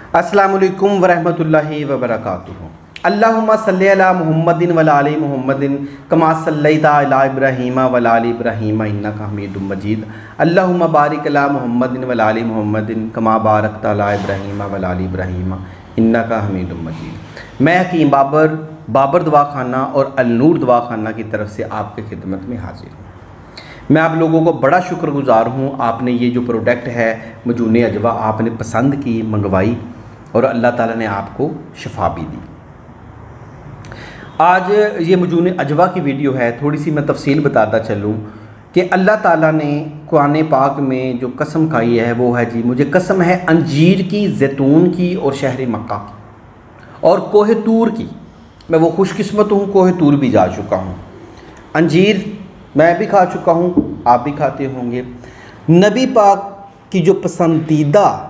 अस्सलामु अलैकुम वरहमतुल्लाहि वबरकातुहू। अल्लाहुम्मा सल्लि अला मुहम्मदिन व आलि मुहम्मदिन कमा सल्लैता अला इब्राहीम व आलि इब्राहीम इन्नका हमीदुम मजीद। अल्लाहुम्मा बारिक अला मुहम्मदिन व आलि मुहम्मदिन कमा बारकता अला इब्राहीम व आलि इब्राहीम इन्नका हमीदुम मजीद। मैं हकीम बाबर दवाखाना और अल-नूर दवाखाना की तरफ से आपके खिदमत में हाजिर हूँ। मैं आप लोगों को बड़ा शुक्रगुजार हूँ। आपने ये जो प्रोडक्ट है मजून अजवा आपने पसंद की, मंगवाई और अल्लाह ताला ने आपको शफा भी दी। आज ये मजून अजवा की वीडियो है। थोड़ी सी मैं तफसील बताता चलूँ कि अल्लाह ताला ने कुरान पाक में जो कसम खाई है वो है जी, मुझे कसम है अंजीर की, जैतून की और शहर मक्का की और कोह तूर की। मैं वो खुशकिस्मत हूँ, कोह तूर भी जा चुका हूँ। अंजीर मैं भी खा चुका हूँ, आप भी खाते होंगे। नबी पाक की जो पसंदीदा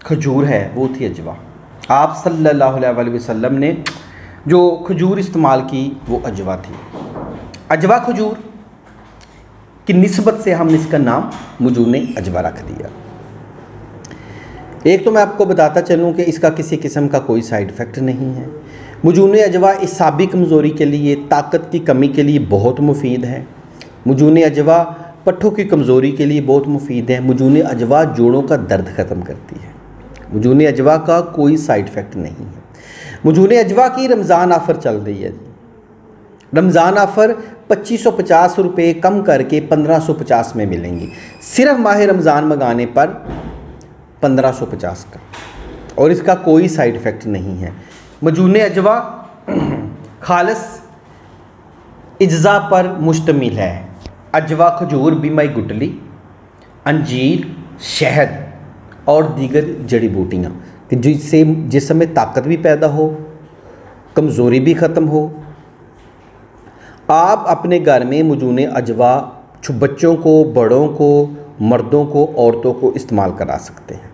खजूर है वो थी अजवा। आप सल्लल्लाहु अलैहि वसल्लम ने जो खजूर इस्तेमाल की वो अजवा थी। अजवा खजूर की निस्बत से हमने इसका नाम मजून अजवा रख दिया। एक तो मैं आपको बताता चलूँ कि इसका किसी किस्म का कोई साइड इफ़ेक्ट नहीं है। मजून अजवा इसाबी कमज़ोरी के लिए, ताकत की कमी के लिए बहुत मुफीद है। मजून अजवा पट्ठों की कमज़ोरी के लिए बहुत मुफीद है। मजून अजवा जोड़ों का दर्द ख़त्म करती है। मजून अजवा का कोई साइड इफ़ेक्ट नहीं है। मजून अजवा की रमज़ान ऑफ़र चल रही है जी। रमज़ान ऑफ़र 2550 रुपये कम करके 1550 में मिलेंगी। सिर्फ माह रमज़ान मंगाने पर 1550 का, और इसका कोई साइड इफ़ेक्ट नहीं है। मजून अजवा खालिस इज्ज़ा पर मुश्तमिल है। अजवा खजूर बीमाई गुटली, अंजीर, शहद और दीगर जड़ी बूटियाँ कि जिससे जिस्म में ताकत भी पैदा हो, कमज़ोरी भी ख़त्म हो। आप अपने घर में मजून अजवा बच्चों को, बड़ों को, मर्दों को, औरतों को इस्तेमाल करा सकते हैं।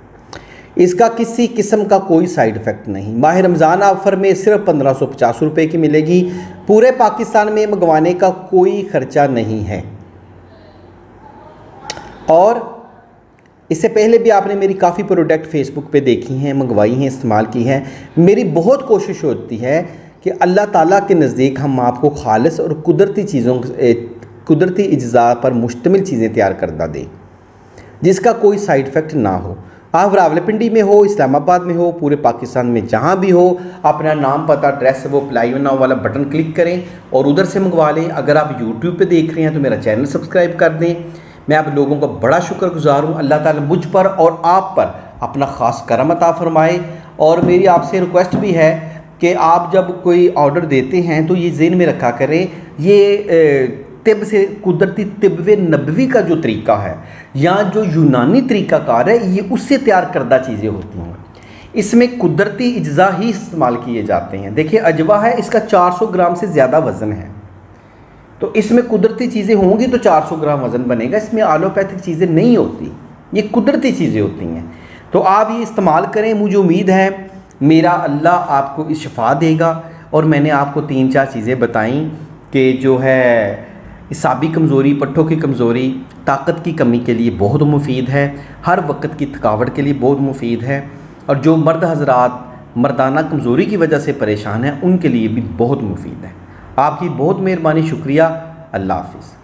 इसका किसी किस्म का कोई साइड इफ़ेक्ट नहीं। माह रमज़ान ऑफ़र में सिर्फ 1550 रुपये की मिलेगी। पूरे पाकिस्तान में मंगवाने का कोई ख़र्चा नहीं है। और इससे पहले भी आपने मेरी काफ़ी प्रोडक्ट फेसबुक पे देखी हैं, मंगवाई हैं, इस्तेमाल की हैं। मेरी बहुत कोशिश होती है कि अल्लाह ताला के नज़दीक हम आपको खालिस और कुदरती इज्ज़ा पर मुश्तमिल चीज़ें तैयार करदा दें जिसका कोई साइड इफ़ेक्ट ना हो। आप रावलपिंडी में हो, इस्लामाबाद में हो, पूरे पाकिस्तान में जहाँ भी हो, अपना नाम, पता, एड्रेस, वो अप्लाई नाउ वाला बटन क्लिक करें और उधर से मंगवा लें। अगर आप यूट्यूब पे देख रहे हैं तो मेरा चैनल सब्सक्राइब कर दें। मैं आप लोगों का बड़ा शुक्रगुजार हूँ। अल्लाह ताला मुझ पर और आप पर अपना ख़ास करम अता फरमाए। और मेरी आपसे रिक्वेस्ट भी है कि आप जब कोई ऑर्डर देते हैं तो ये ज़हन में रखा करें, ये तिब से कुदरती तिब नबवी का जो तरीका है या जो यूनानी तरीक़ाकार है, ये उससे तैयार करदा चीज़ें होती हैं। इसमें कुदरती इज्ज़ा ही इस्तेमाल किए जाते हैं। देखिए अजवा है, इसका 400 ग्राम से ज़्यादा वज़न है, तो इसमें कुदरती चीज़ें होंगी तो 400 ग्राम वज़न बनेगा। इसमें एलोपैथिक चीज़ें नहीं होती, ये कुदरती चीज़ें होती हैं। तो आप ये इस्तेमाल करें। मुझे उम्मीद है मेरा अल्लाह आपको इस शफा देगा। और मैंने आपको 3-4 चीज़ें बताई कि जो है इसाबी कमज़ोरी, पट्ठों की कमज़ोरी, ताकत की कमी के लिए बहुत मुफीद है। हर वक्त की थकावट के लिए बहुत मुफीद है। और जो मर्द हज़रात मर्दाना कमज़ोरी की वजह से परेशान हैं उनके लिए भी बहुत मुफीद है। आपकी बहुत मेहरबानी, शुक्रिया। अल्लाह हाफ़िज़।